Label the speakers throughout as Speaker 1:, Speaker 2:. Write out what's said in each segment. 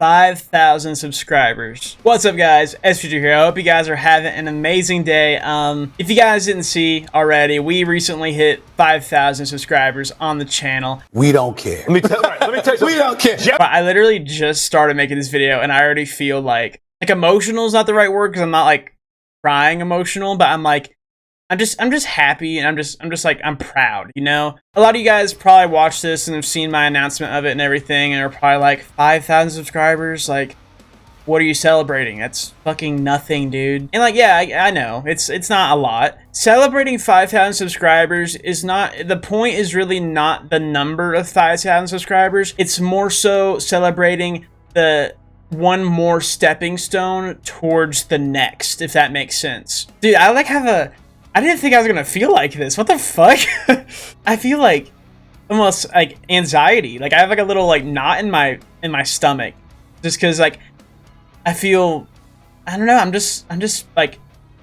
Speaker 1: 5,000 subscribers. What's up, guys? SFuture here. I hope you guys are having an amazing day. If you guys didn't see already, we recently hit 5,000 subscribers on the channel.
Speaker 2: We don't care.
Speaker 3: Let me tell you
Speaker 2: We don't care.
Speaker 1: But I literally just started making this video and I already feel like emotional is not the right word because I'm not like crying emotional, but I'm like, I'm just happy and I'm proud, you know? A lot of you guys probably watched this and have seen my announcement of it and everything and are probably like, 5,000 subscribers? Like, what are you celebrating? That's fucking nothing, dude. And like, yeah, I know, it's not a lot. Celebrating 5,000 subscribers is not, the point is really not the number of 5,000 subscribers. It's more so celebrating the one more stepping stone towards the next, if that makes sense. Dude, I didn't think I was gonna feel like this. What the fuck? I feel like almost like anxiety. Like I have like a little like knot in my stomach, just because like I feel, I don't know. I'm just like,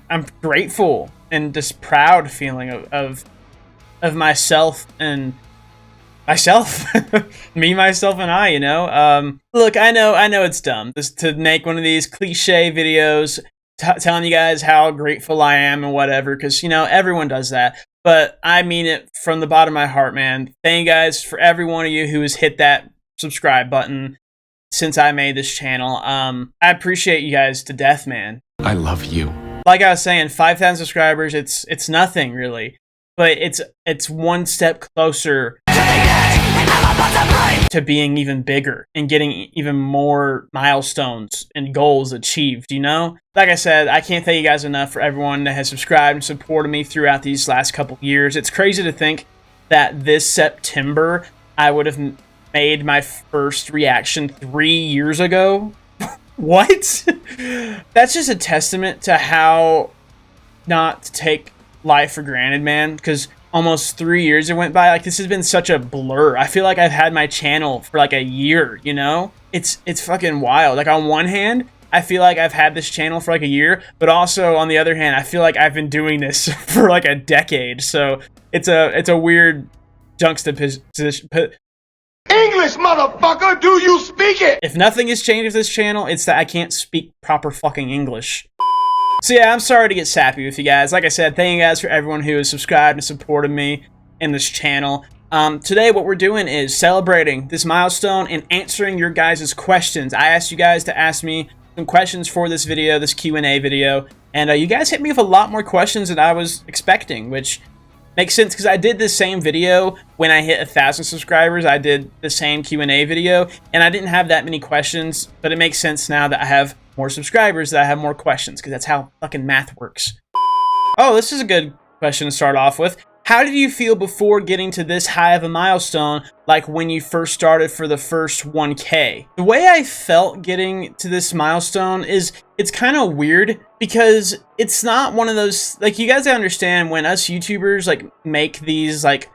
Speaker 1: I'm grateful and just proud feeling of myself and myself, me, myself, and I. You know. Look, I know it's dumb just to make one of these cliche videos. Telling you guys how grateful I am and whatever, because, you know, everyone does that. But I mean it from the bottom of my heart, man. Thank you guys for every one of you who has hit that subscribe button since I made this channel. I appreciate you guys to death, man.
Speaker 2: I love you.
Speaker 1: Like I was saying, 5,000 subscribers, it's nothing really. But it's one step closer to being even bigger and getting even more milestones and goals achieved, you know? Like I said, I can't thank you guys enough for everyone that has subscribed and supported me throughout these last couple years. It's crazy to think that this September I would have made my first reaction 3 years ago. What? That's just a testament to how not to take life for granted, man, because almost 3 years it went by. Like, this has been such a blur. I feel like I've had my channel for like a year, you know? It's fucking wild. Like, on one hand, I feel like I've had this channel for like a year, but also on the other hand, I feel like I've been doing this for like a decade. So it's a weird juxtaposition.
Speaker 3: English, motherfucker, do you speak it?
Speaker 1: If nothing has changed with this channel, it's that I can't speak proper fucking English. So yeah, I'm sorry to get sappy with you guys. Like I said, thank you guys for everyone who has subscribed and supported me in this channel. Today, what we're doing is celebrating this milestone and answering your guys' questions. I asked you guys to ask me some questions for this video, this Q&A video, and you guys hit me with a lot more questions than I was expecting, which makes sense because I did the same video when I hit 1,000 subscribers. I did the same Q&A video, and I didn't have that many questions, but it makes sense now that I have more subscribers that I have more questions, because that's how fucking math works. Oh, this is a good question to start off with. How did you feel before getting to this high of a milestone, like when you first started for the first 1K? The way I felt getting to this milestone is, it's kind of weird, because it's not one of those, like, you guys understand when us YouTubers like make these, like,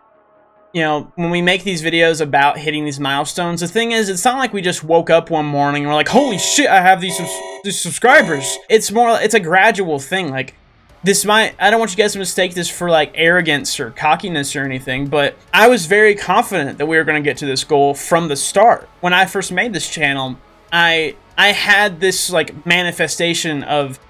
Speaker 1: you know, when we make these videos about hitting these milestones, the thing is, it's not like we just woke up one morning and we're like, holy shit, I have these subscribers. It's a gradual thing. Like, I don't want you guys to mistake this for like arrogance or cockiness or anything, but I was very confident that we were going to get to this goal from the start. When I first made this channel, I had this like manifestation of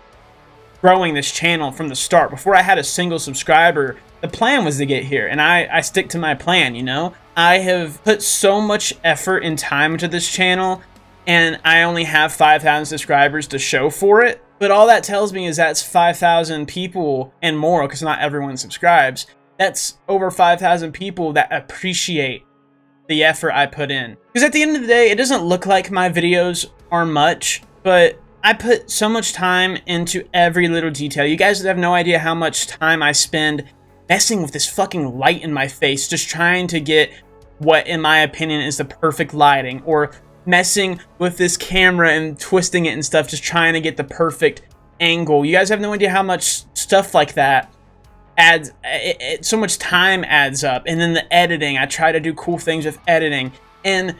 Speaker 1: growing this channel from the start. Before I had a single subscriber, the plan was to get here, and I stick to my plan, you know? I have put so much effort and time into this channel, and I only have 5,000 subscribers to show for it. But all that tells me is that's 5,000 people and more, because not everyone subscribes. That's over 5,000 people that appreciate the effort I put in. Because at the end of the day, it doesn't look like my videos are much, but I put so much time into every little detail. You guys have no idea how much time I spend messing with this fucking light in my face, just trying to get what, in my opinion, is the perfect lighting, or messing with this camera and twisting it and stuff, just trying to get the perfect angle. You guys have no idea how much stuff like that adds, so much time adds up. And then the editing, I try to do cool things with editing, and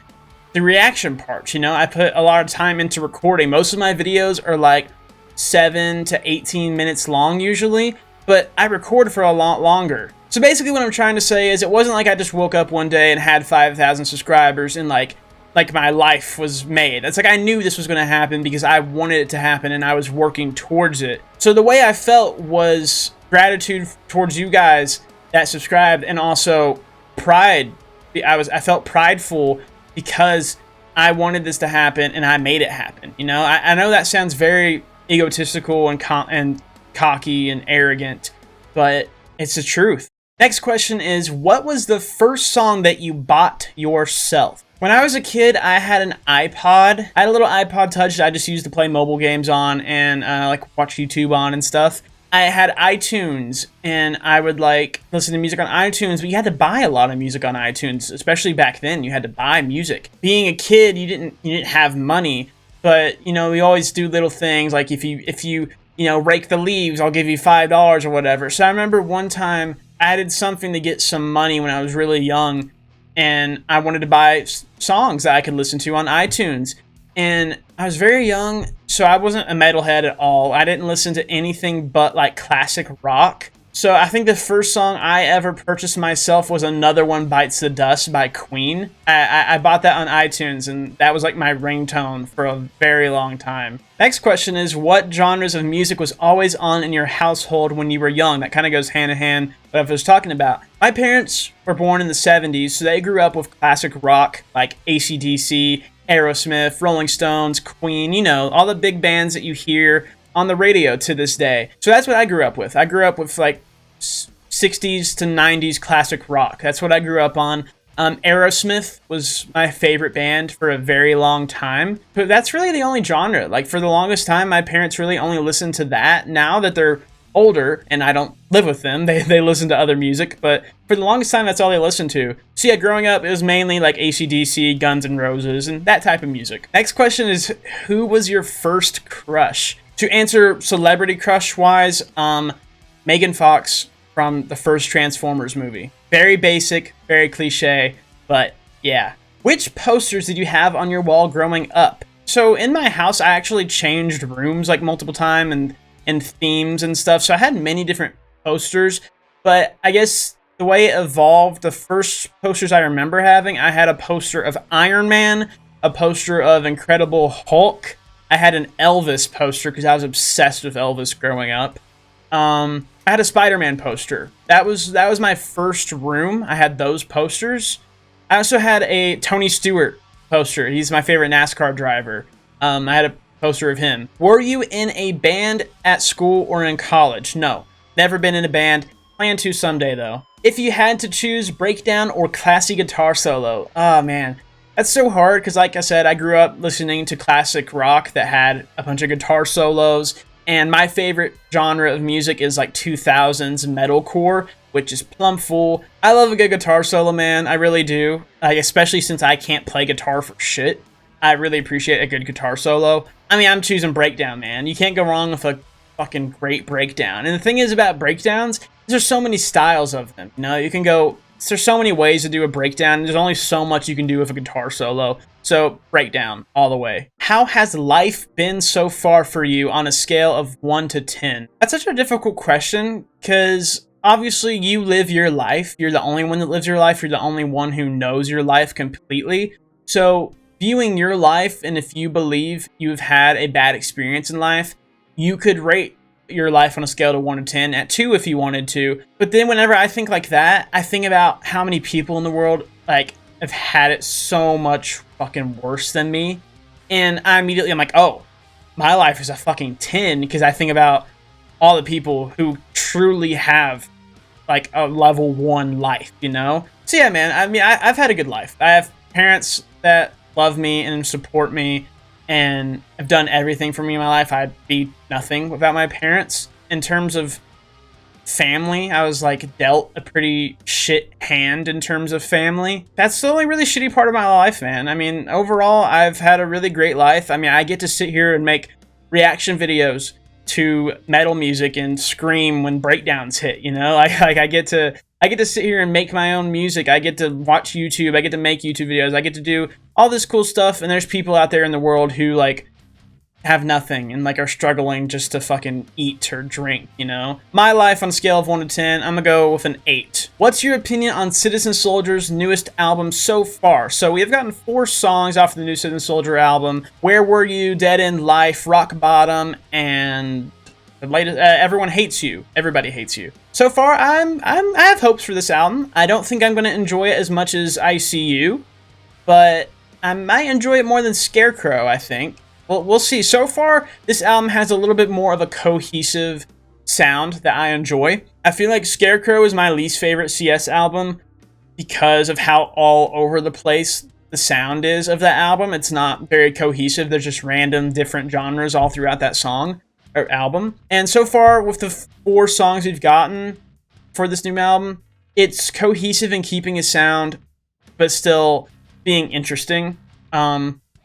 Speaker 1: the reaction parts, you know, I put a lot of time into recording. Most of my videos are like 7 to 18 minutes long usually, but I record for a lot longer. So basically what I'm trying to say is, it wasn't like I just woke up one day and had 5,000 subscribers in like like my life was made. It's like I knew this was going to happen because I wanted it to happen and I was working towards it. So the way I felt was gratitude towards you guys that subscribed, and also pride. I felt prideful because I wanted this to happen and I made it happen. You know, I know that sounds very egotistical and cocky and arrogant, but it's the truth. Next question is, what was the first song that you bought yourself? When I was a kid, I had an iPod. I had a little iPod Touch that I just used to play mobile games on and like watch YouTube on and stuff. I had iTunes, and I would like listen to music on iTunes, but you had to buy a lot of music on iTunes, especially back then. You had to buy music. Being a kid, you didn't have money, but you know, we always do little things like if you rake the leaves, I'll give you $5 or whatever. So I remember one time I did something to get some money when I was really young, and I wanted to buy songs that I could listen to on iTunes. And I was very young, so I wasn't a metalhead at all. I didn't listen to anything but like classic rock. So I think the first song I ever purchased myself was Another One Bites the Dust by Queen. I bought that on iTunes, and that was like my ringtone for a very long time. Next question is, what genres of music was always on in your household when you were young? That kind of goes hand in hand with what I was talking about. My parents were born in the 70s, so they grew up with classic rock like AC/DC, Aerosmith, Rolling Stones, Queen, you know, all the big bands that you hear on the radio to this day. So that's what I grew up with. I grew up with like 60s to 90s classic rock. That's what I grew up on. Aerosmith was my favorite band for a very long time. But that's really the only genre. Like for the longest time, my parents really only listened to that. Now that they're older and I don't live with them, they listen to other music, but for the longest time that's all they listened to. So yeah, growing up it was mainly like AC/DC, Guns N' Roses, and that type of music. Next question is, who was your first crush? To answer celebrity crush wise, Megan Fox from the first Transformers movie. Very basic, very cliche, but yeah. Which posters did you have on your wall growing up? So in my house I actually changed rooms like multiple times and themes and stuff, so I had many different posters, but I guess the way it evolved, the first posters I remember having, I had a poster of Iron Man, a poster of Incredible Hulk, I had an Elvis poster because I was obsessed with Elvis growing up. I had a Spider-Man poster. That was my first room. I had those posters. I also had a Tony Stewart poster. He's my favorite NASCAR driver. I had a poster of him. Were you in a band at school or in college? No, never been in a band. Plan to someday though. If you had to choose breakdown or classy guitar solo, oh man, that's so hard because like I said, I grew up listening to classic rock that had a bunch of guitar solos, and my favorite genre of music is like 2000s metalcore, which is plumb full. I love a good guitar solo, man. I really do. Like, especially since I can't play guitar for shit. I really appreciate a good guitar solo. I mean, I'm choosing breakdown, man. You can't go wrong with a fucking great breakdown. And the thing is about breakdowns, there's so many styles of them. You know, you can go, there's so many ways to do a breakdown. There's only so much you can do with a guitar solo. So breakdown all the way. How has life been so far for you on a scale of 1 to 10? That's such a difficult question because obviously you live your life. You're the only one that lives your life. You're the only one who knows your life completely. So viewing your life, and if you believe you've had a bad experience in life, you could rate your life on a scale of 1 to 10 at 2 if you wanted to. But then whenever I think like that, I think about how many people in the world like have had it so much fucking worse than me, and I'm like, oh, my life is a fucking 10 because I think about all the people who truly have like a level 1 life, you know? So yeah, man, I mean, I've had a good life. I have parents that love me and support me and have done everything for me in my life. I'd be nothing without my parents. In terms of family, I was like dealt a pretty shit hand in terms of family. That's the only really shitty part of my life, man. I mean, overall, I've had a really great life. I mean, I get to sit here and make reaction videos to metal music and scream when breakdowns hit, you know? I get to sit here and make my own music. I get to watch YouTube. I get to make YouTube videos. I get to do all this cool stuff. And there's people out there in the world who like have nothing and like are struggling just to fucking eat or drink, you know? My life on a scale of 1 to 10, I'm gonna go with an 8. What's your opinion on Citizen Soldier's newest album so far? So we have gotten 4 songs off of the new Citizen Soldier album. Where Were You, Dead End Life, Rock Bottom, and the latest, Everyone Hates You. Everybody Hates You. So far, I have hopes for this album. I don't think I'm gonna enjoy it as much as ICU, but I might enjoy it more than Scarecrow, I think. Well, we'll see. So far, this album has a little bit more of a cohesive sound that I enjoy. I feel like Scarecrow is my least favorite CS album because of how all over the place the sound is of that album. It's not very cohesive. There's just random different genres all throughout that song or album. And so far, with the 4 songs we've gotten for this new album, it's cohesive in keeping a sound, but still being interesting.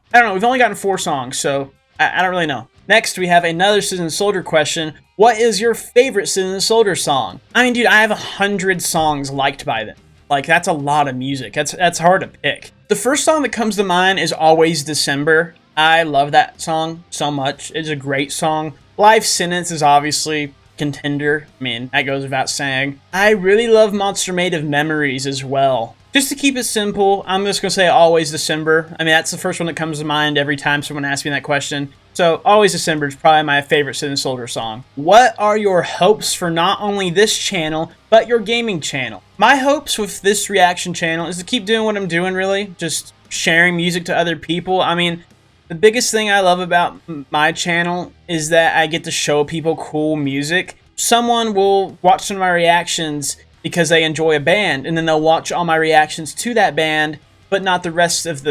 Speaker 1: I don't know, we've only gotten 4 songs, so I don't really know. Next, we have another Citizen Soldier question. What is your favorite Citizen Soldier song? I mean, dude, I have 100 songs liked by them. Like, that's a lot of music. That's hard to pick. The first song that comes to mind is Always December. I love that song so much. It's a great song. Life Sentence is obviously contender. I mean, that goes without saying. I really love Monster Made of Memories as well. Just to keep it simple, I'm just going to say Always December. I mean, that's the first one that comes to mind every time someone asks me that question. So, Always December is probably my favorite Citizen Soldier song. What are your hopes for not only this channel, but your gaming channel? My hopes with this reaction channel is to keep doing what I'm doing, really. Just sharing music to other people. I mean, the biggest thing I love about my channel is that I get to show people cool music. Someone will watch some of my reactions because they enjoy a band, and then they'll watch all my reactions to that band, but not the rest of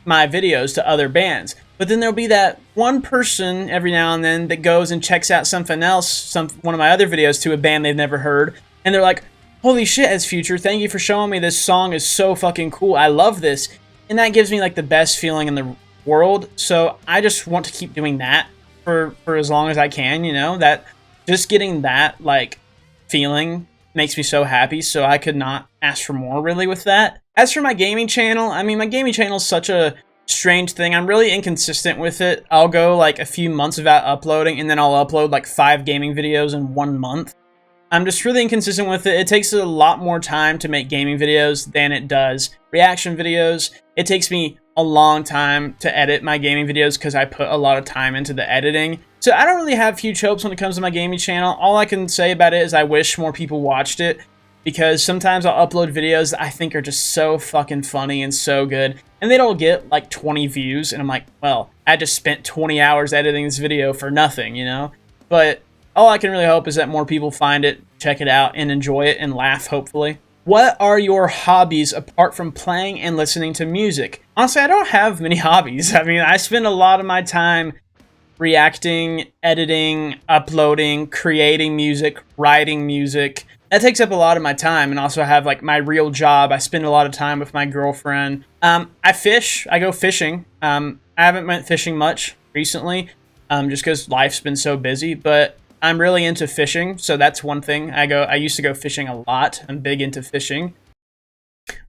Speaker 1: my videos to other bands. But then there'll be that one person every now and then that goes and checks out something else, one of my other videos to a band they've never heard, and they're like, holy shit, SFuture, thank you for showing me this song is so fucking cool, I love this. And that gives me like the best feeling in the world, so I just want to keep doing that for as long as I can, you know, that just getting that like feeling makes me so happy, so I could not ask for more really with that. As for my gaming channel, I mean, my gaming channel is such a strange thing. I'm really inconsistent with it. I'll go like a few months without uploading, and then I'll upload like 5 gaming videos in 1 month. I'm just really inconsistent with it. It takes a lot more time to make gaming videos than it does reaction videos. It takes me a long time to edit my gaming videos because I put a lot of time into the editing. So I don't really have huge hopes when it comes to my gaming channel. All I can say about it is I wish more people watched it, because sometimes I'll upload videos that I think are just so fucking funny and so good, and they don't get like 20 views, and I'm like, well, I just spent 20 hours editing this video for nothing, you know? But all I can really hope is that more people find it, check it out, and enjoy it, and laugh, hopefully. What are your hobbies apart from playing and listening to music? Honestly, I don't have many hobbies. I mean, I spend a lot of my time reacting, editing, uploading, creating music, writing music. That takes up a lot of my time, and also I have like my real job. I spend a lot of time with my girlfriend. I fish. I go fishing. I haven't went fishing much recently, just because life's been so busy, but I'm really into fishing, so that's one thing. I used to go fishing a lot. I'm big into fishing.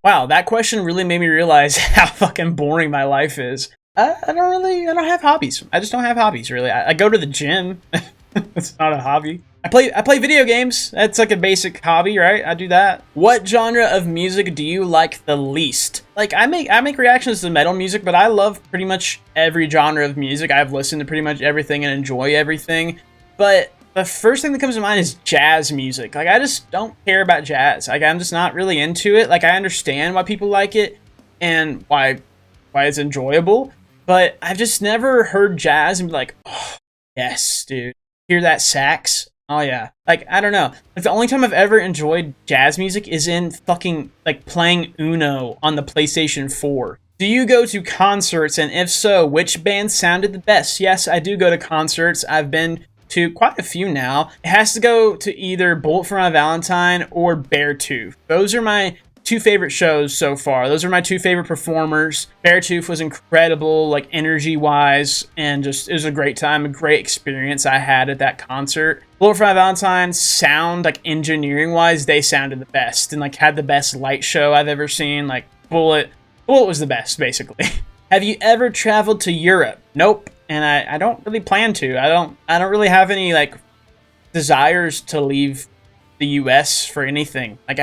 Speaker 1: Wow, that question really made me realize how fucking boring my life is. I don't have hobbies. I just don't have hobbies, really. I go to the gym. It's not a hobby. I play video games. That's like a basic hobby, right? I do that. What genre of music do you like the least? Like, I make reactions to metal music, but I love pretty much every genre of music. I've listened to pretty much everything and enjoy everything. But the first thing that comes to mind is jazz music. Like, I just don't care about jazz. Like, I'm just not really into it. Like, I understand why people like it and why it's enjoyable, but I've just never heard jazz and be like, oh, yes, dude. Hear that sax? Oh, yeah. Like, I don't know. Like, the only time I've ever enjoyed jazz music is in fucking, like, playing Uno on the PlayStation 4. Do you go to concerts, and if so, which band sounded the best? Yes, I do go to concerts. I've been to quite a few now. It has to go to either Bullet for My Valentine or Beartooth. Those are my 2 favorite shows so far. Those are my 2 favorite performers. Beartooth was incredible, like energy-wise, and just it was a great time, a great experience I had at that concert. Bullet for My Valentine sound, like engineering-wise, they sounded the best and like had the best light show I've ever seen. Like Bullet was the best, basically. Have you ever traveled to Europe? Nope. and I don't really plan to. I don't really have any like desires to leave the US for anything. Like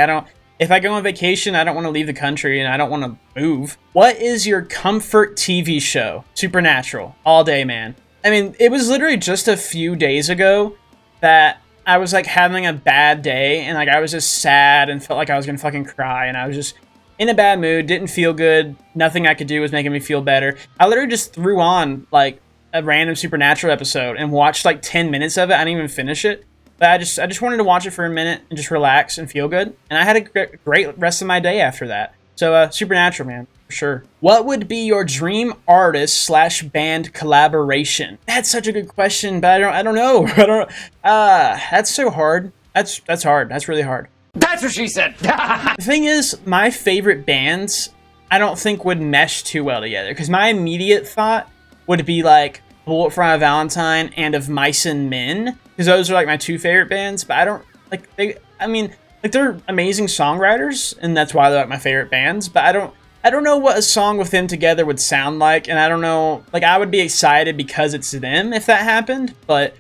Speaker 1: if I go on vacation, I don't want to leave the country and I don't want to move. What is your comfort TV show? Supernatural. All day, man. I mean, it was literally just a few days ago that I was like having a bad day and like I was just sad and felt like I was gonna fucking cry, and I was just in a bad mood, didn't feel good. Nothing I could do was making me feel better. I literally just threw on like a random Supernatural episode and watched like 10 minutes of it. I didn't even finish it. But I just wanted to watch it for a minute and just relax and feel good. And I had a great rest of my day after that. So Supernatural, man, for sure. What would be your dream artist / band collaboration? That's such a good question, but I don't know. That's so hard. That's hard. That's really hard.
Speaker 2: That's what she said.
Speaker 1: The thing is, my favorite bands, I don't think would mesh too well together. Because my immediate thought would be like Bullet for My Valentine and Of Mice and Men, because those are like my two favorite bands. But I don't like they're amazing songwriters, and that's why they're like my favorite bands. But I don't know what a song with them together would sound like, and I don't know, like I would be excited because it's them if that happened, but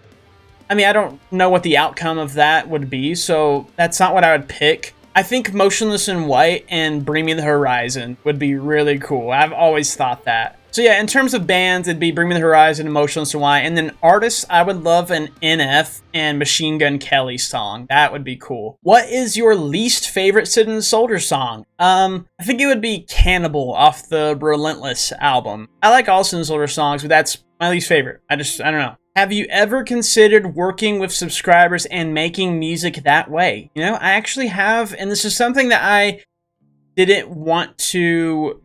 Speaker 1: I mean I don't know what the outcome of that would be, so that's not what I would pick. I think Motionless in White and Bring Me the Horizon would be really cool. I've always thought that. So yeah, in terms of bands, it'd be Bring Me the Horizon and Motionless in White. And then artists, I would love an NF and Machine Gun Kelly song. That would be cool. What is your least favorite Citizen Soldier song? I think it would be Cannibal off the Relentless album. I like all Citizen Soldier songs, but that's my least favorite. I don't know. Have you ever considered working with subscribers and making music that way? You know, I actually have, and this is something that I didn't want to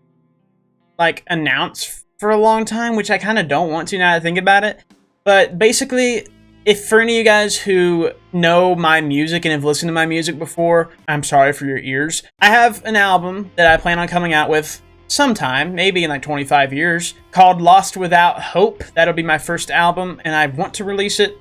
Speaker 1: like announce for a long time, which I kind of don't want to now that I think about it. But basically, if for any of you guys who know my music and have listened to my music before, I'm sorry for your ears. I have an album that I plan on coming out with sometime, maybe in like 25 years, called Lost Without Hope. That'll be my first album, and I want to release it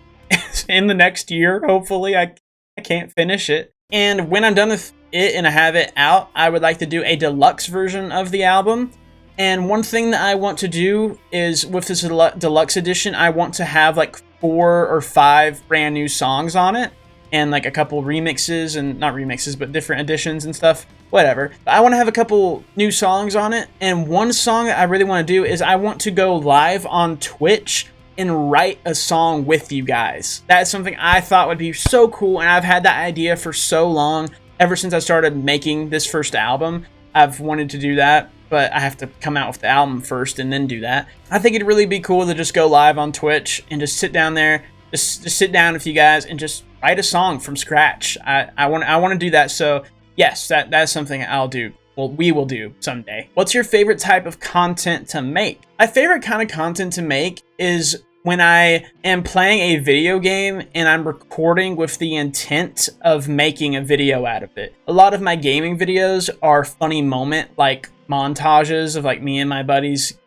Speaker 1: in the next year, hopefully. I can't finish it. And when I'm done with it and I have it out, I would like to do a deluxe version of the album. And one thing that I want to do is, with this deluxe edition, I want to have like 4 or 5 brand new songs on it, and like a couple remixes, and not remixes, but different editions and stuff, whatever. But I want to have a couple new songs on it, and one song that I really want to do is I want to go live on Twitch and write a song with you guys. That's something I thought would be so cool, and I've had that idea for so long. Ever since I started making this first album, I've wanted to do that, but I have to come out with the album first and then do that. I think it'd really be cool to just go live on Twitch and just sit down there, just sit down with you guys and just write a song from scratch. I want to do that. So yes, that's something I'll do. Well, we will do someday. What's your favorite type of content to make? My favorite kind of content to make is when I am playing a video game and I'm recording with the intent of making a video out of it. A lot of my gaming videos are funny moment, like montages of like me and my buddies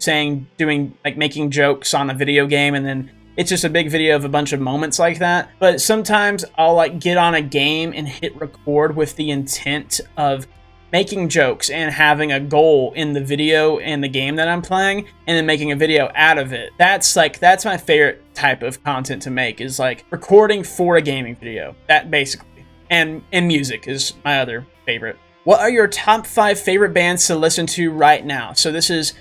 Speaker 1: making jokes on a video game, and then it's just a big video of a bunch of moments like that. But sometimes I'll like get on a game and hit record with the intent of making jokes and having a goal in the video and the game that I'm playing, and then making a video out of it. That's my favorite type of content to make, is like recording for a gaming video. That basically. And music is my other favorite. What are your top 5 favorite bands to listen to right now? So this is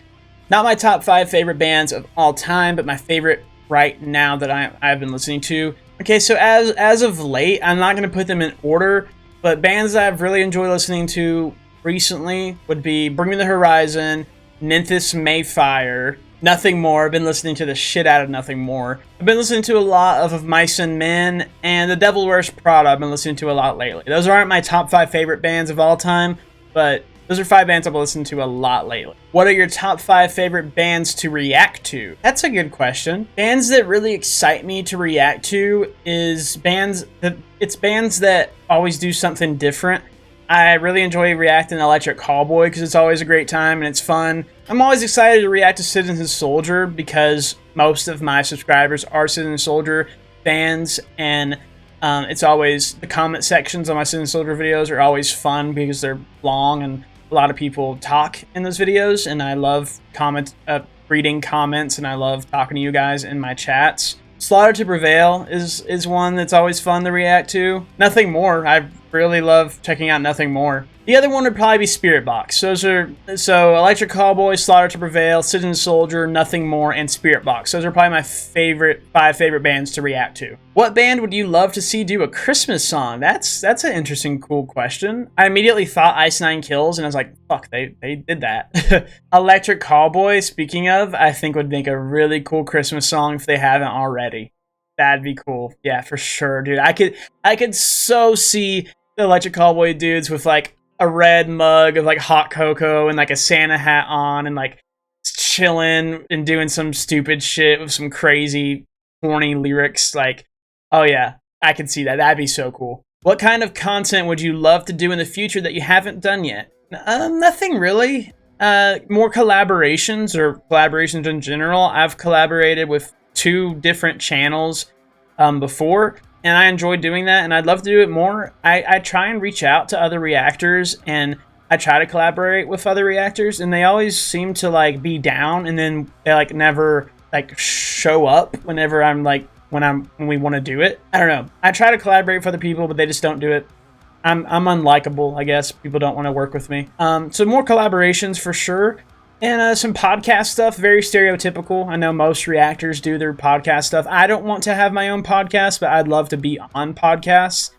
Speaker 1: not my top 5 favorite bands of all time, but my favorite right now that I've been listening to. Okay, so as of late, I'm not going to put them in order, but bands that I've really enjoyed listening to recently would be Bring Me the Horizon, Ninthus Mayfire, Nothing More. I've been listening to the shit out of Nothing More. I've been listening to a lot of Mice and Men, and The Devil Wears Prada I've been listening to a lot lately. Those aren't my top 5 favorite bands of all time, but those are 5 bands I've listened to a lot lately. What are your top 5 favorite bands to react to? That's a good question. Bands that really excite me to react to is bands that always do something different. I really enjoy reacting to Electric Callboy because it's always a great time and it's fun. I'm always excited to react to Citizen Soldier because most of my subscribers are Citizen Soldier fans, and it's always, the comment sections on my Citizen Soldier videos are always fun because they're long and a lot of people talk in those videos, and I love reading comments and I love talking to you guys in my chats. Slaughter to Prevail is one that's always fun to react to. Nothing More. I really love checking out Nothing More. The other one would probably be Spirit Box. So Electric Callboy, Slaughter to Prevail, Citizen Soldier, Nothing More, and Spirit Box. Those are probably my five favorite bands to react to. What band would you love to see do a Christmas song? That's an interesting, cool question. I immediately thought Ice Nine Kills, and I was like, fuck, they did that. Electric Callboy, speaking of, I think would make a really cool Christmas song if they haven't already. That'd be cool. Yeah, for sure, dude. I could so see the Electric Callboy dudes with like a red mug of like hot cocoa and like a Santa hat on and like chilling and doing some stupid shit with some crazy horny lyrics. Like, oh yeah, I could see that. That'd be so cool. What kind of content would you love to do in the future that you haven't done yet? Nothing really. More collaborations or collaborations in general. I've collaborated with 2 different channels before, and I enjoy doing that, and I'd love to do it more. I try and reach out to other reactors, and I try to collaborate with other reactors, and they always seem to like be down, and then they like never like show up whenever I'm like when we want to do it. I don't know. I try to collaborate with other people, but they just don't do it. I'm unlikable, I guess. People don't want to work with me. So more collaborations for sure. And some podcast stuff, very stereotypical. I know most reactors do their podcast stuff. I don't want to have my own podcast, but I'd love to be on podcasts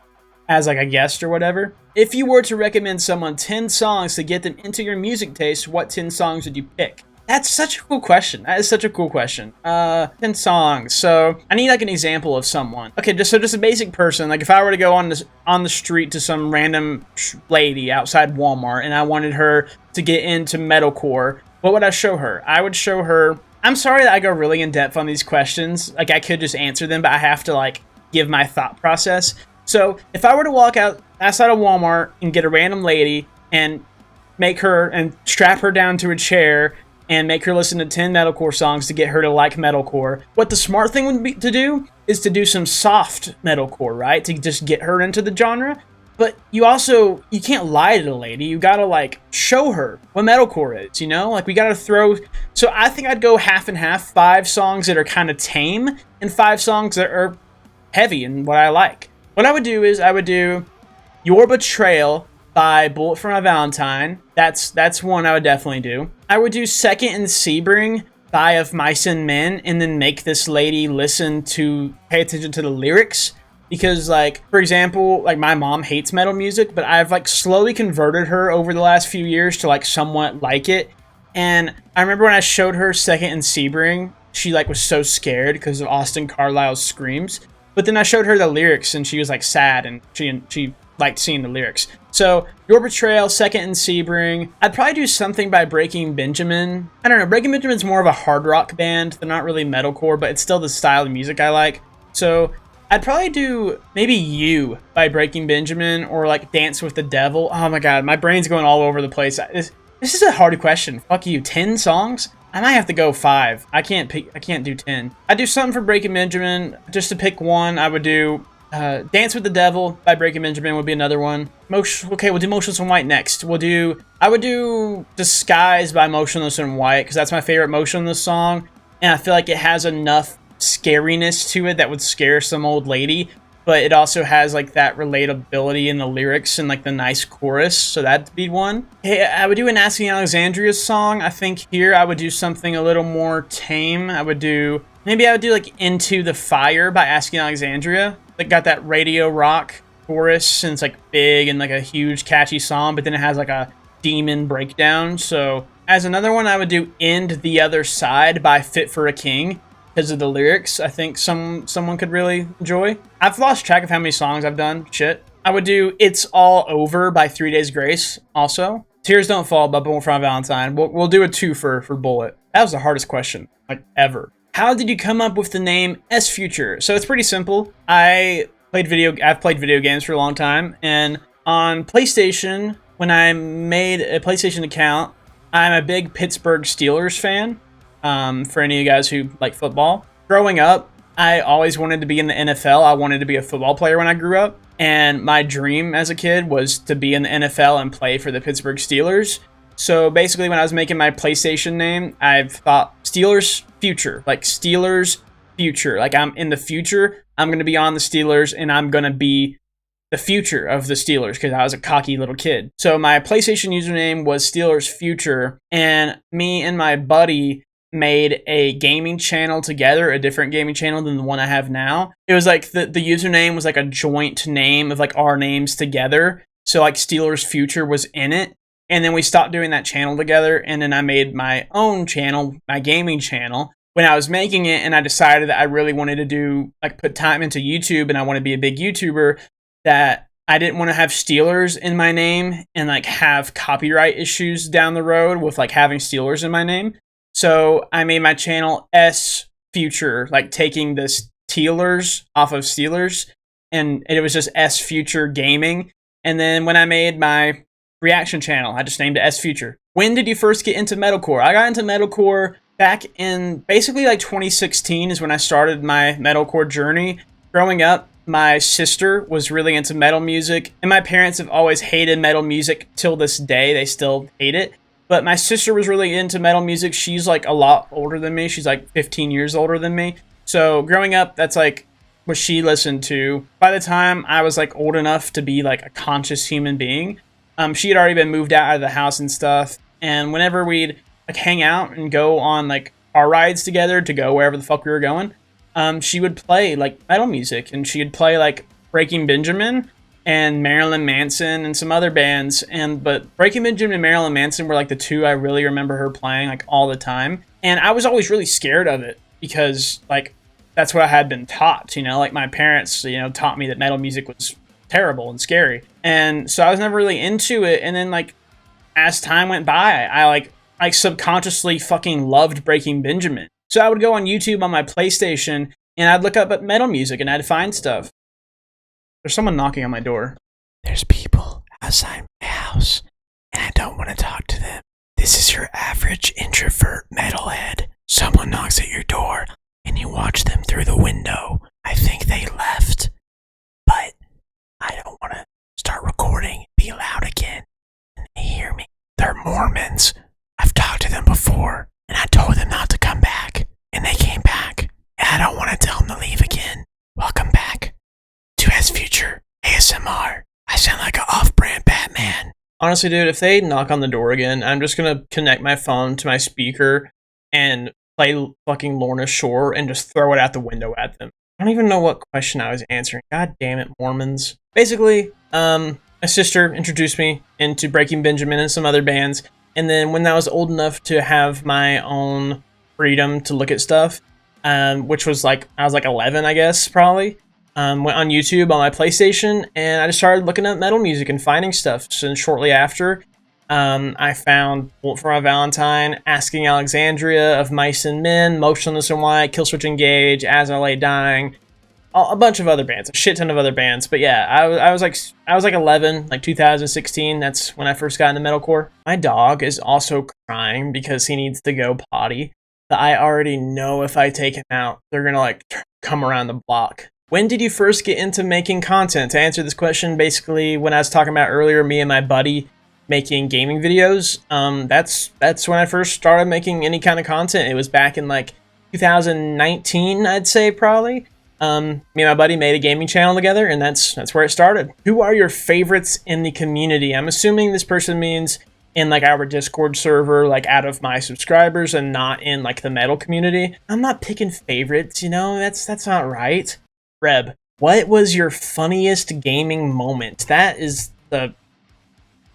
Speaker 1: as like a guest or whatever. If you were to recommend someone 10 songs to get them into your music taste, what 10 songs would you pick? That's such a cool question. That is such a cool question. 10 songs. So I need like an example of someone. Okay, just a basic person. Like if I were to go on the street to some random lady outside Walmart and I wanted her to get into metalcore, what would I show her? I would show her... I'm sorry that I go really in depth on these questions. Like I could just answer them, but I have to like give my thought process. So if I were to walk outside of Walmart and get a random lady and make her and strap her down to a chair and make her listen to 10 metalcore songs to get her to like metalcore, what the smart thing would be to do is to do some soft metalcore, right? To just get her into the genre. But you can't lie to the lady. You gotta like show her what metalcore is, you know? Like we gotta throw... So I think I'd go half and half. 5 songs that are kind of tame and 5 songs that are heavy and what I like. What I would do is I would do Your Betrayal by Bullet for My Valentine. That's one I would definitely do. I would do Second and Sebring by Of Mice and Men, and then make this lady pay attention to the lyrics. Because, like, for example, like, my mom hates metal music, but I've, like, slowly converted her over the last few years to, like, somewhat like it. And I remember when I showed her Second and Sebring, she, like, was so scared because of Austin Carlisle's screams. But then I showed her the lyrics, and she was, like, sad, and she liked seeing the lyrics. So, Your Betrayal, Second and Sebring. I'd probably do something by Breaking Benjamin. I don't know, Breaking Benjamin's more of a hard rock band. They're not really metalcore, but it's still the style of music I like. So... I'd probably do maybe You by Breaking Benjamin or like Dance with the Devil. Oh my god, my brain's going all over the place. This is a hard question. Fuck you. 10 songs? I might have to go 5. I can't do 10. I'd do something for Breaking Benjamin. Just to pick one, I would do Dance with the Devil by Breaking Benjamin would be another one. Okay, we'll do Motionless in White next. I would do Disguise by Motionless in White because that's my favorite Motionless song. And I feel like it has enough scariness to it that would scare some old lady, but it also has like that relatability in the lyrics and like the nice chorus, so that'd be one. Hey, I would do an Asking Alexandria song. I think here I would do something a little more tame. I would do like Into the Fire by Asking Alexandria. Like got that radio rock chorus and it's like big and like a huge catchy song, but then it has like a demon breakdown. So as another one, I would do End the Other Side by Fit for a King. Because of the lyrics, I think someone could really enjoy. I've lost track of how many songs I've done. Shit. I would do It's All Over by 3 Days Grace also. Tears Don't Fall by Bullet for My Valentine. We'll do a 2 for Bullet. That was the hardest question, like, ever. How did you come up with the name SFuture? So it's pretty simple. I've played video games for a long time, and on PlayStation, when I made a PlayStation account, I'm a big Pittsburgh Steelers fan. For any of you guys who like football. Growing up, I always wanted to be in the NFL. I wanted to be a football player when I grew up. And my dream as a kid was to be in the NFL and play for the Pittsburgh Steelers. So basically, when I was making my PlayStation name, I've thought Steelers Future, like Steelers Future. Like I'm in the future, I'm going to be on the Steelers, and I'm going to be the future of the Steelers because I was a cocky little kid. So my PlayStation username was Steelers Future, and me and my buddy made a gaming channel together, a different gaming channel than the one I have now. It was like the username was like a joint name of like our names together. So like Steelers Future was in it. And then we stopped doing that channel together, and then I made my own channel, my gaming channel. When I was making it and I decided that I really wanted to do, like, put time into YouTube and I want to be a big YouTuber, that I didn't want to have Steelers in my name and, like, have copyright issues down the road with, like, having Steelers in my name. So I made my channel SFuture, like, taking the Steelers off of Steelers, and it was just SFuture Gaming. And then when I made my reaction channel, I just named it SFuture. When did you first get into metalcore? I got into metalcore back in basically like 2016 is when I started my metalcore journey. Growing up, my sister was really into metal music, and my parents have always hated metal music till this day. They still hate it. But my sister was really into metal music. She's like a lot older than me. She's like 15 years older than me. So growing up, that's like what she listened to. By the time I was like old enough to be like a conscious human being, she had already been moved out of the house and stuff. And whenever we'd like hang out and go on like car rides together to go wherever the fuck we were going, she would play like metal music, and she would play like Breaking Benjamin and Marilyn Manson and some other bands. But Breaking Benjamin and Marilyn Manson were like the two I really remember her playing like all the time. And I was always really scared of it because like that's what I had been taught, you know, like my parents, you know, taught me that metal music was terrible and scary. And so I was never really into it. And then like as time went by, I subconsciously fucking loved Breaking Benjamin. So I would go on YouTube on my PlayStation and I'd look up at metal music and I'd find stuff. There's someone knocking on my door.
Speaker 2: There's people outside my house and I don't want to talk to them. This is your average introvert metalhead. Someone knocks at your door and you watch them through the window. I think they left, but I don't want to start recording and be loud again. And they hear me. They're Mormons. I've talked to them before, and I told them not to come back, and they came back, and I don't want to tell them to leave again. Welcome back to SFuture ASMR. I sound like an off-brand Batman.
Speaker 1: Honestly, dude, if they knock on the door again, I'm just gonna connect my phone to my speaker and play fucking Lorna Shore and just throw it out the window at them. I don't even know what question I was answering. God damn it, Mormons. Basically, my sister introduced me into Breaking Benjamin and some other bands. And then when I was old enough to have my own freedom to look at stuff, which was like, I was like 11, I guess, probably, went on YouTube on my PlayStation, and I just started looking at metal music and finding stuff. So then shortly after, I found Bullet for My Valentine, Asking Alexandria, Of Mice and Men, Motionless in White, Killswitch Engage, As I Lay Dying, a bunch of other bands, a shit ton of other bands. But yeah, I was like 11, like 2016. That's when I first got into metalcore. My dog is also crying because he needs to go potty. But I already know if I take him out, they're gonna like come around the block. When did you first get into making content? To answer this question, basically when I was talking about earlier, me and my buddy making gaming videos. That's when I first started making any kind of content. It was back in like 2019, I'd say probably. Me and my buddy made a gaming channel together, and that's where it started. Who are your favorites in the community? I'm assuming this person means in like our Discord server, like out of my subscribers, and not in like the metal community. I'm not picking favorites, you know, that's not right. Reb, what was your funniest gaming moment? That is the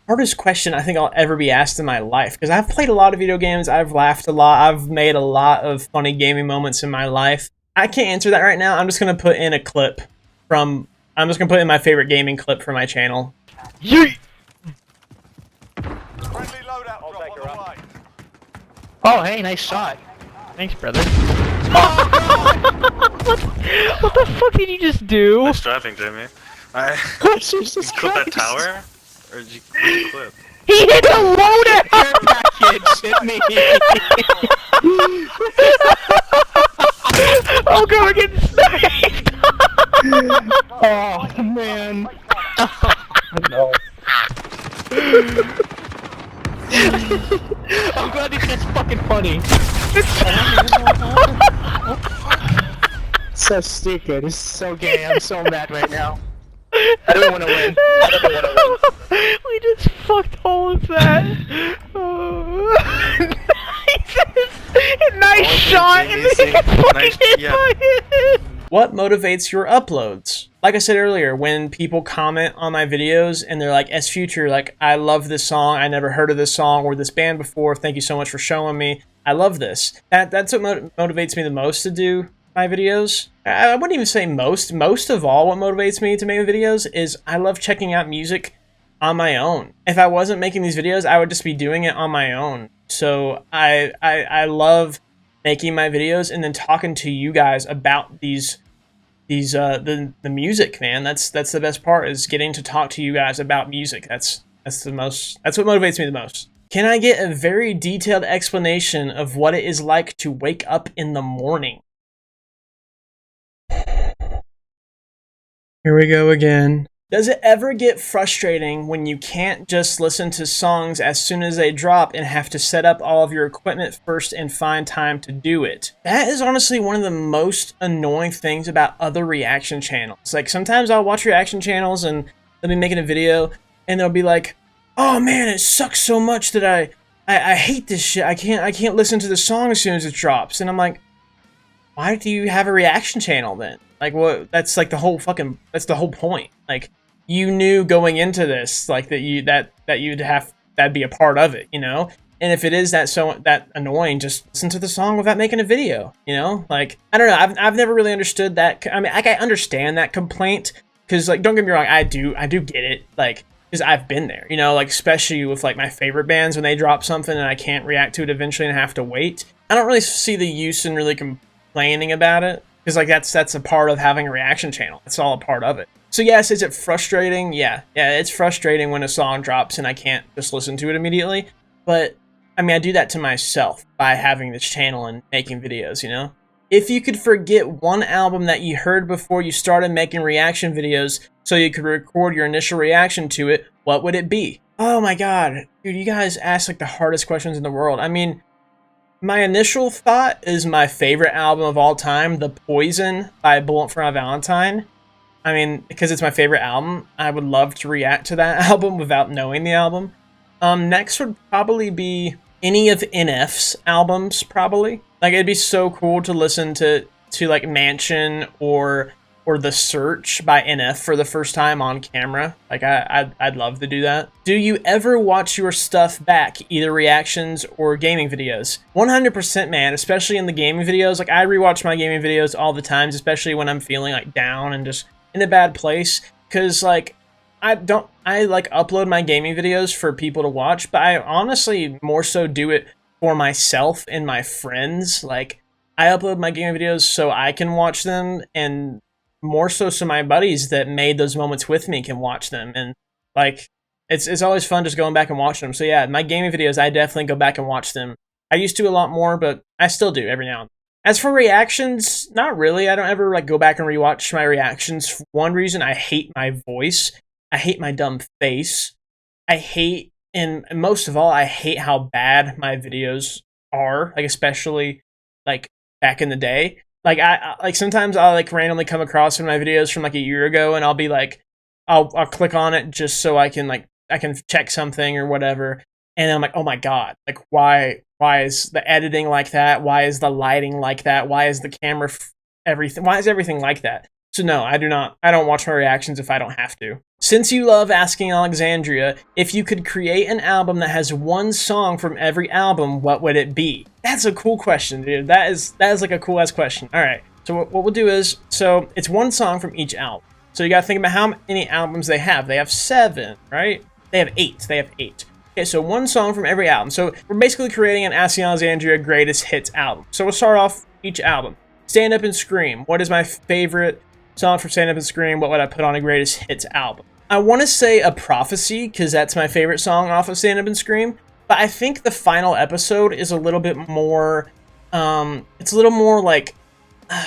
Speaker 1: hardest question I think I'll ever be asked in my life, because I've played a lot of video games, I've laughed a lot, I've made a lot of funny gaming moments in my life. I can't answer that right now. I'm just gonna put in a clip from. I'm just gonna put in my favorite gaming clip for my channel.
Speaker 3: Yeet! Friendly loadout drop on the way.
Speaker 4: Oh, hey, nice shot. Thanks, brother. What the fuck did you just do?
Speaker 5: Nice driving, Jimmy.
Speaker 4: Jesus
Speaker 5: Clip that
Speaker 4: Christ.
Speaker 5: tower? Or did you clip?
Speaker 4: He hit the loadout package! Hit me! Oh god, we're getting sniped! Oh man. No. I'm glad this shit's fucking funny. So stupid. This is so gay. I'm so mad right now. I don't want to win. I don't want to win. We just fucked all of that. Nice shot. And then
Speaker 5: Nice, yeah.
Speaker 1: What motivates your uploads? Like I said earlier, when people comment on my videos and they're like, SFuture, like, I love this song, I never heard of this song or this band before, thank you so much for showing me, I love this. That's what motivates me the most to do my videos. I wouldn't even say most of all what motivates me to make videos is I love checking out music on my own. If I wasn't making these videos, I would just be doing it on my own. So I love making my videos and then talking to you guys about the music, man. That's the best part, is getting to talk to you guys about music. That's what motivates me the most. Can I get a very detailed explanation of what it is like to wake up in the morning? Here we go again. Does it ever get frustrating when you can't just listen to songs as soon as they drop and have to set up all of your equipment first and find time to do it? That is honestly one of the most annoying things about other reaction channels. Like, sometimes I'll watch reaction channels and they'll be making a video and they'll be like, oh man, it sucks so much that I hate this shit. I can't listen to the song as soon as it drops. And I'm like, why do you have a reaction channel then? Like, what? That's like the whole point. Like, you knew going into this, like, that'd be a part of it, you know? And if it is that annoying, just listen to the song without making a video, you know? Like, I don't know, I've never really understood that. I mean, I understand that complaint, because, like, don't get me wrong, I do get it, like, because I've been there, you know? Like, especially with, like, my favorite bands, when they drop something and I can't react to it eventually and have to wait. I don't really see the use in really complaining about it, because, like, that's a part of having a reaction channel. It's all a part of it. So yes, is it frustrating? Yeah, it's frustrating when a song drops and I can't just listen to it immediately. But, I mean, I do that to myself by having this channel and making videos, you know? If you could forget one album that you heard before you started making reaction videos so you could record your initial reaction to it, what would it be? Oh my god, dude, you guys ask, like, the hardest questions in the world. I mean, my initial thought is my favorite album of all time, The Poison by Bullet for My Valentine. I mean, because it's my favorite album, I would love to react to that album without knowing the album. Next would probably be any of NF's albums, probably. Like, it'd be so cool to listen to like, Mansion or The Search by NF for the first time on camera. Like, I'd love to do that. Do you ever watch your stuff back, either reactions or gaming videos? 100%, man, especially in the gaming videos. Like, I rewatch my gaming videos all the time, especially when I'm feeling, like, down and just in a bad place, because, like, I like upload my gaming videos for people to watch, but I honestly more so do it for myself and my friends. Like, I upload my gaming videos so I can watch them, and more so my buddies that made those moments with me can watch them. And, like, it's always fun just going back and watching them. So yeah, my gaming videos, I definitely go back and watch them. I used to a lot more, but I still do every now and then. As for reactions, not really. I don't ever, like, go back and rewatch my reactions. For one reason, I hate my voice. I hate my dumb face. I hate, and most of all, I hate how bad my videos are. Like, especially, like, back in the day. Like, I sometimes I'll, like, randomly come across one of my videos from, like, a year ago, and I'll be like, I'll click on it just so I can check something or whatever. And I'm like, oh my god, like, why is the editing like that? Why is the lighting like that? Why is the camera everything? Why is everything like that? So no, I don't watch my reactions if I don't have to. Since you love asking Alexandria, if you could create an album that has one song from every album, what would it be? That's a cool question, dude. That is like a cool ass question. All right. So what we'll do is, so it's one song from each album. So you gotta think about how many albums they have. They have 7, right? They have 8. Okay, so one song from every album. So we're basically creating an Asking Alexandria Greatest Hits album. So we'll start off each album. Stand Up and Scream. What is my favorite song from Stand Up and Scream? What would I put on a Greatest Hits album? I want to say A Prophecy, because that's my favorite song off of Stand Up and Scream. But I think the final episode is a little bit more, it's a little more like,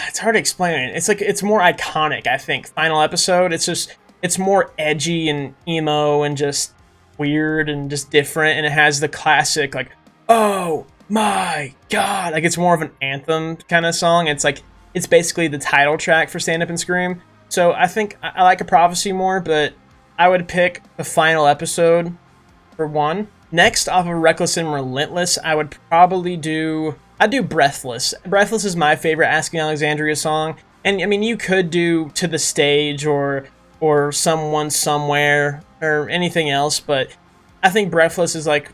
Speaker 1: it's hard to explain it. It's like, it's more iconic, I think. Final episode, it's more edgy and emo and just, weird and just different, and it has the classic like, oh my god, like it's more of an anthem kind of song. It's like it's basically the title track for Stand Up and Scream. So I think I like A Prophecy more, but I would pick the final episode for one. Next, off of Reckless and Relentless, I would probably do Breathless. Breathless is my favorite Asking Alexandria song. And I mean, you could do To the Stage or Someone Somewhere or anything else, but I think Breathless is like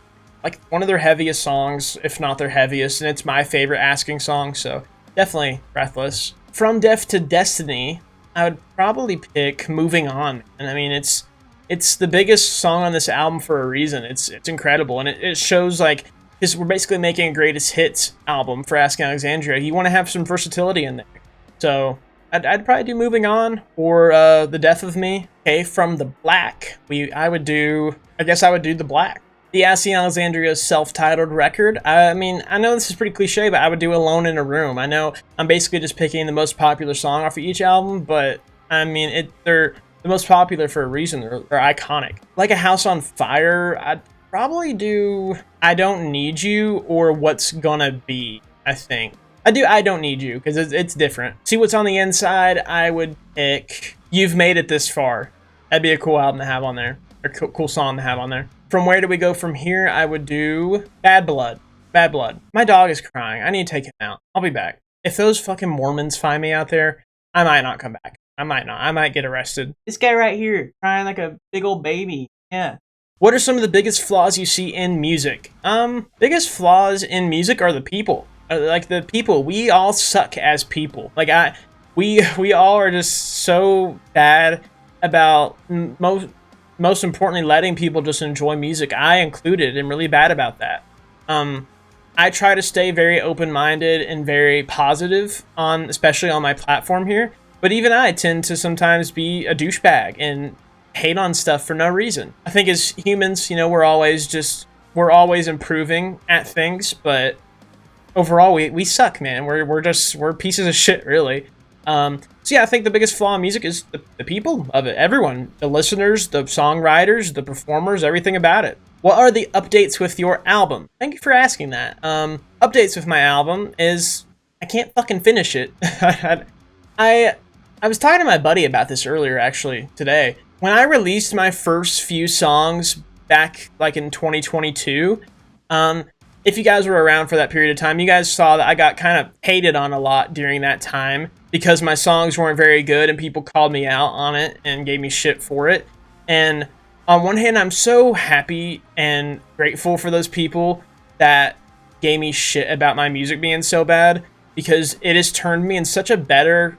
Speaker 1: one of their heaviest songs, if not their heaviest, and it's my favorite Asking song, so definitely Breathless. From Death to Destiny, I would probably pick Moving On. And I mean, it's the biggest song on this album for a reason. It's incredible, and it shows like, because we're basically making a greatest hits album for Asking Alexandria. You want to have some versatility in there. So I'd probably do Moving On or The Death of Me. Okay, from The Black, I would do The Black. The Asking Alexandria self-titled record. I mean, I know this is pretty cliche, but I would do Alone in a Room. I know I'm basically just picking the most popular song off of each album, but I mean, they're the most popular for a reason. They're iconic. Like A House on Fire, I'd probably do I Don't Need You or What's Gonna Be, I think. I Don't Need You, because it's different. See What's on the Inside, I would pick You've Made It This Far. That'd be a cool album to have on there, or cool song to have on there. From Where Do We Go From Here, I would do Bad Blood. Bad Blood. My dog is crying. I need to take him out. I'll be back. If those fucking Mormons find me out there, I might not come back. I might not. I might get arrested. This guy right here, crying like a big old baby. Yeah. What are some of the biggest flaws you see in music? Biggest flaws in music are the people. Like the people. We all suck as people. Like we all are just so bad about most importantly, letting people just enjoy music. I included, am really bad about that. I try to stay very open-minded and very positive especially on my platform here. But even I tend to sometimes be a douchebag and hate on stuff for no reason. I think as humans, we're always improving at things, but overall we suck, man. We're pieces of shit, really. So yeah, I think the biggest flaw in music is the people of it. Everyone. The listeners, the songwriters, the performers, everything about it. What are the updates with your album? Thank you for asking that. Updates with my album is I can't fucking finish it. I was talking to my buddy about this earlier, actually, today. When I released my first few songs back like in 2022, if you guys were around for that period of time, you guys saw that I got kind of hated on a lot during that time because my songs weren't very good and people called me out on it and gave me shit for it. And on one hand, I'm so happy and grateful for those people that gave me shit about my music being so bad, because it has turned me in such a better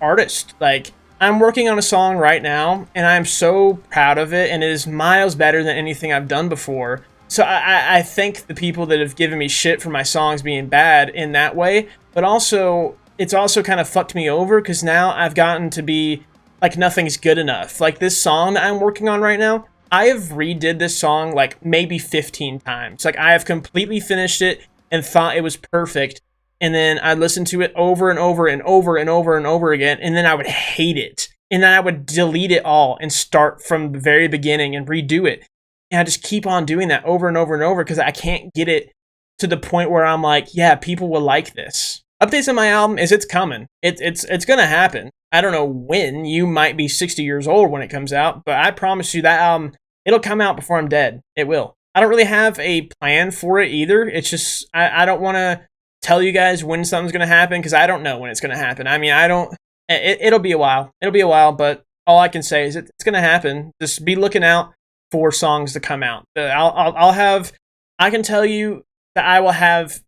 Speaker 1: artist. Like, I'm working on a song right now and I'm so proud of it, and it is miles better than anything I've done before. So I thank the people that have given me shit for my songs being bad in that way, but also it's also kind of fucked me over because now I've gotten to be like nothing's good enough. Like this song that I'm working on right now, I have redid this song like maybe 15 times. Like I have completely finished it and thought it was perfect, and then I listened to it over and over and over and over and over again, and then I would hate it, and then I would delete it all and start from the very beginning and redo it. And I just keep on doing that over and over and over because I can't get it to the point where I'm like, yeah, people will like this. Updates on my album is it's coming. It's gonna happen. I don't know when. You might be 60 years old when it comes out, but I promise you that album, it'll come out before I'm dead. It will. I don't really have a plan for it either. It's just, I don't want to tell you guys when something's gonna happen because I don't know when it's gonna happen. I mean, it'll be a while. It'll be a while, but all I can say is it's gonna happen. Just be looking out for songs to come out. I can tell you that I will have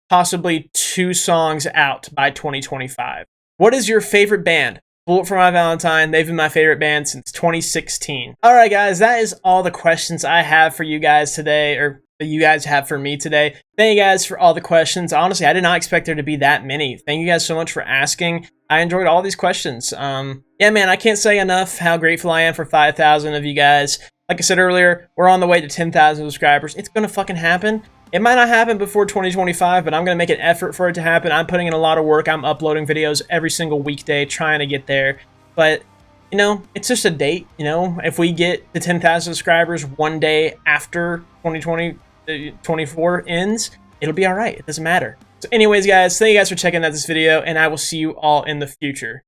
Speaker 1: possibly 2 songs out by 2025. What is your favorite band? Bullet for My Valentine. They've been my favorite band since 2016. All right, guys, that is all the questions I have for you guys today, or that you guys have for me today. Thank you guys for all the questions. Honestly, I did not expect there to be that many. Thank you guys so much for asking. I enjoyed all these questions. Yeah, man, I can't say enough how grateful I am for 5,000 of you guys. Like I said earlier, we're on the way to 10,000 subscribers. It's going to fucking happen. It might not happen before 2025, but I'm going to make an effort for it to happen. I'm putting in a lot of work. I'm uploading videos every single weekday trying to get there. But you know, it's just a date. You know, if we get to 10,000 subscribers one day after 2024 ends, it'll be all right. It doesn't matter. So anyways, guys, thank you guys for checking out this video, and I will see you all in the future.